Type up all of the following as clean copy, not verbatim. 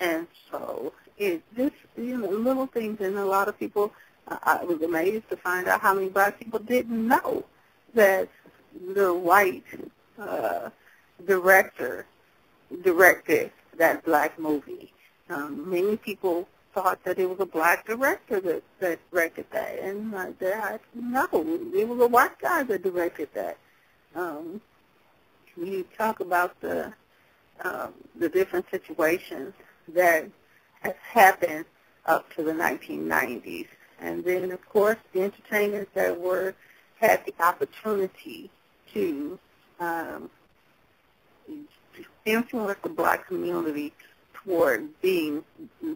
And so it just, little things, and a lot of people, I was amazed to find out how many black people didn't know that the white director directed that black movie. Many people thought that it was a black director that directed that, and no, it was a white guy that directed that. You talk about the different situations that has happened up to the 1990s, and then of course the entertainers that had the opportunity to influence the black community toward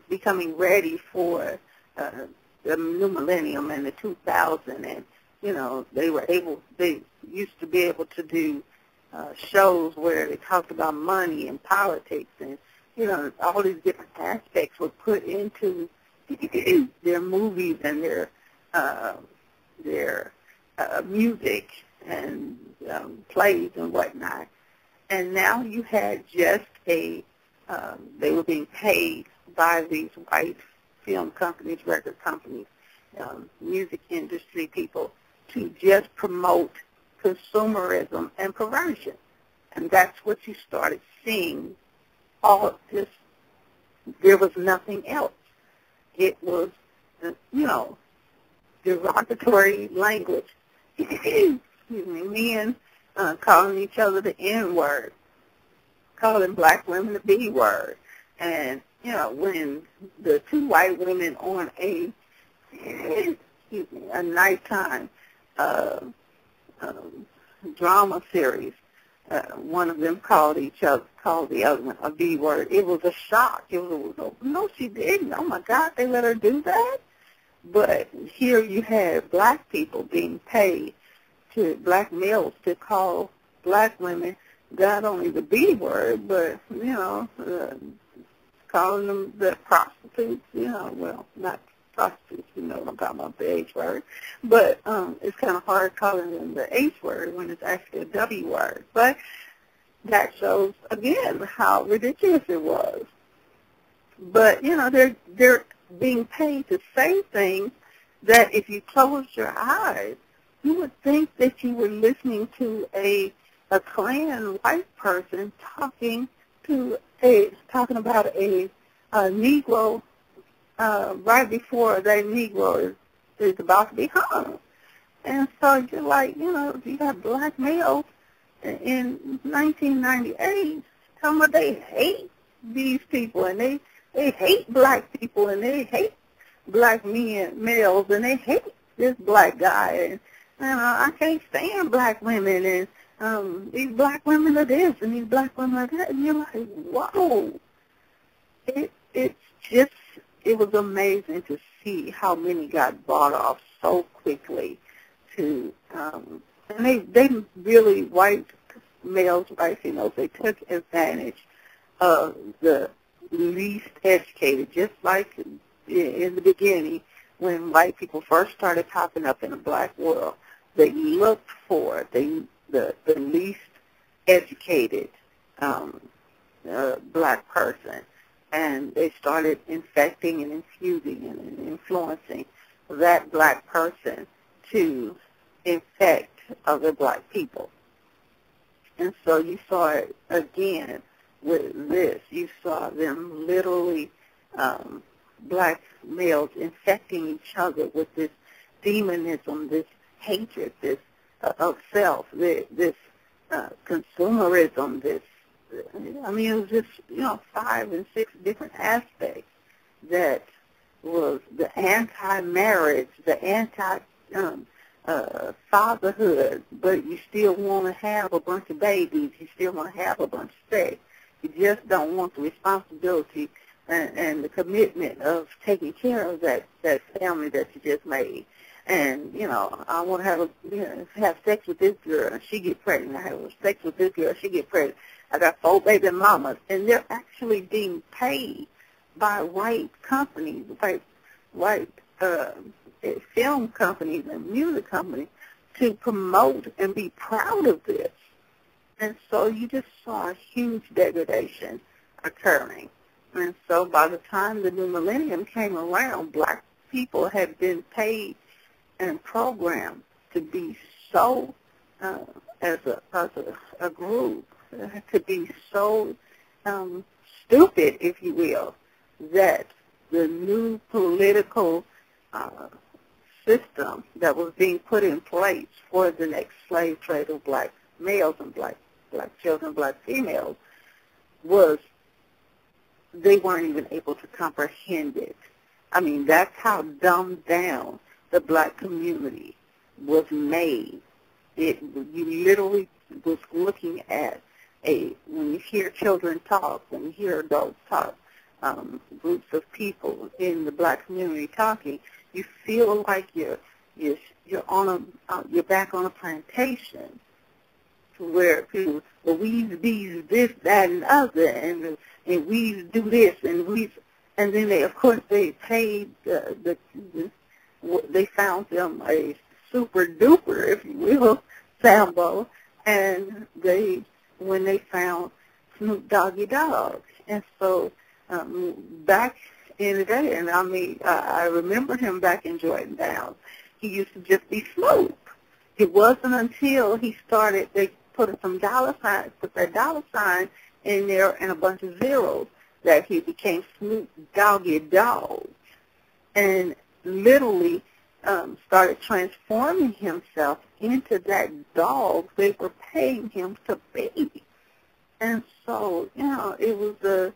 becoming ready for the new millennium and the 2000, and they used to be able to do shows where they talked about money and politics, and all these different aspects were put into their movies and their music and plays and whatnot. And now you had just they were being paid by these white film companies, record companies, music industry people to just promote consumerism and perversion. And that's what you started seeing. All of this, there was nothing else. It was, derogatory language. Excuse me, men calling each other the N-word, calling black women the B-word. And, when the two white women on a nighttime drama series, one of them called the other one a B-word. It was a shock. It was no, she didn't. Oh, my God, they let her do that? But here you have black people being paid black males to call black women not only the B word, but, calling them the prostitutes, well, not prostitutes, what I'm talking about, the H word. But it's kind of hard calling them the H word when it's actually a W word. But that shows, again, how ridiculous it was. But, they're being paid to say things that if you close your eyes, you would think that you were listening to a Klan white person talking about a Negro right before that Negro is about to be hung. And so you're like, you got black males in 1998 talking about they hate these people, and they hate black people, and they hate black males, and they hate this black guy, and I can't stand black women, and these black women are this, and these black women are that, and you're like, whoa. It was amazing to see how many got bought off so quickly to, and they really, white males, white females, they took advantage of the least educated, just like in the beginning when white people first started popping up in the black world. They looked for the least educated black person, and they started infecting and infusing and influencing that black person to infect other black people. And so you saw it again with this. You saw them literally, black males infecting each other with this demonism, this hatred, this of self, this consumerism, this, it was just, 5 and 6 different aspects that was the anti-marriage, the fatherhood, but you still want to have a bunch of babies, you still want to have a bunch of sex. You just don't want the responsibility and the commitment of taking care of that family that you just made. And, I want to have sex with this girl, and she get pregnant. I have sex with this girl, she get pregnant. I got 4 baby mamas, and they're actually being paid by white companies, white film companies and music companies to promote and be proud of this. And so you just saw a huge degradation occurring. And so by the time the new millennium came around, black people had been paid and programmed to be so, as a group, to be so stupid, if you will, that the new political system that was being put in place for the next slave trade of black males and black children, black females, they weren't even able to comprehend it. I mean, that's how dumbed down the black community was made. You literally was looking at when you hear children talk, when you hear adults talk, groups of people in the black community talking, you feel like you're back on a plantation, where people, well, we's these, this, that, and other, and we's do this, and then they, of course, they paid they found them a super duper, if you will, Sambo, and when they found Snoop Doggy Dogg, and so back in the day, and I mean, I remember him back in Jordan Downs. He used to just be Snoop. It wasn't until he started, they put that dollar sign in there and a bunch of zeros, that he became Snoop Doggy Dogg, and literally started transforming himself into that dog they were paying him to be. And so, it was a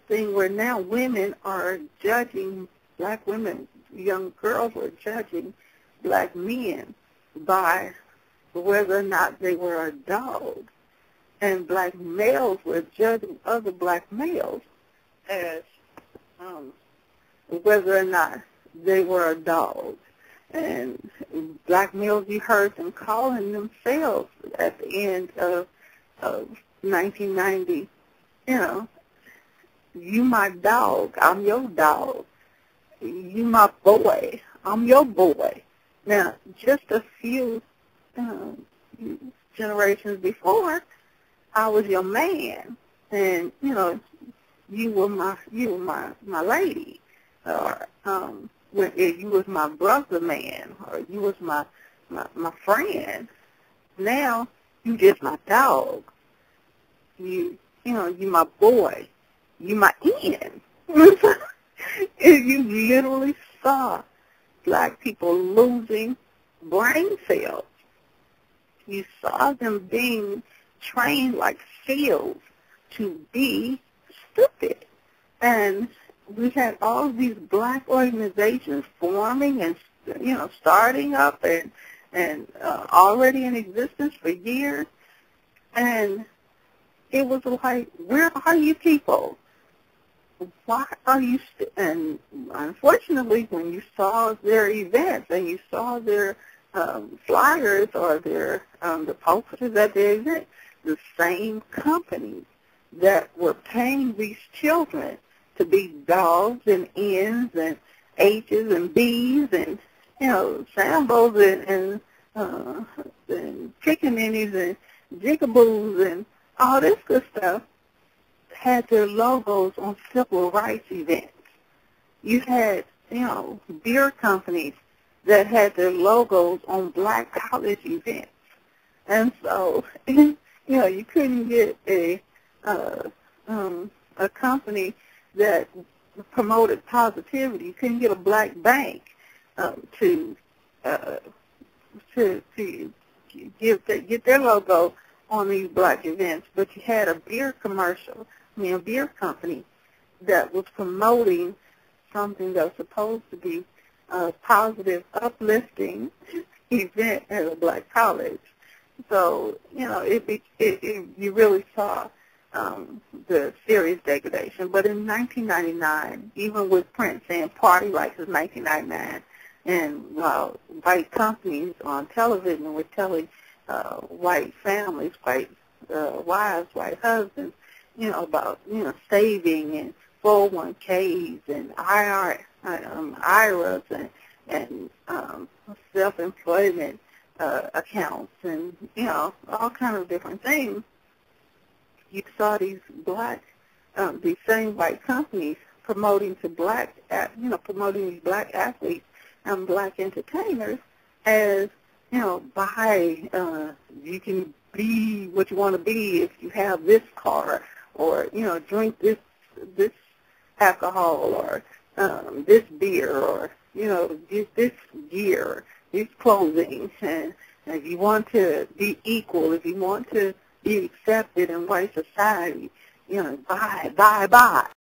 thing where now women are judging, black women, young girls were judging black men by whether or not they were a dog. And black males were judging other black males as whether or not they were a dog. And black males, you heard them calling themselves at the end of 1990, you my dog, I'm your dog. You my boy, I'm your boy. Now, just a few generations before, I was your man, and you were my lady, or you was my brother man, or you was my friend. Now you just my dog. You my boy. You my Ian. You literally saw black people losing brain cells. You saw them being trained like seals to be stupid. And we had all these black organizations forming and, starting up and already in existence for years. And it was like, where are you people? Why are you and unfortunately, when you saw their events and you saw their flyers or their the posters at the event, the same companies that were paying these children to be dogs and N's and H's and B's and Sambos and pickaninnies and jigaboos and all this good stuff, had their logos on civil rights events. You had, beer companies that had their logos on black college events. And so, you couldn't get a company that promoted positivity. You couldn't get a black bank to get their logo on these black events, but you had a beer a beer company that was promoting something that was supposed to be a positive, uplifting event at a black college. So, you really saw the serious degradation. But in 1999, even with Prince saying party like it's 1999, and while white companies on television were telling white families, white wives, white husbands, about, saving and 401ks and IRAs and self-employment accounts and, all kinds of different things. You saw these black these same white companies promoting to promoting these black athletes and black entertainers as, you can be what you want to be if you have this car, or, drink this alcohol, or this beer, or, this gear, this clothing. And if you want to be equal, if you want to be accepted in white society, buy.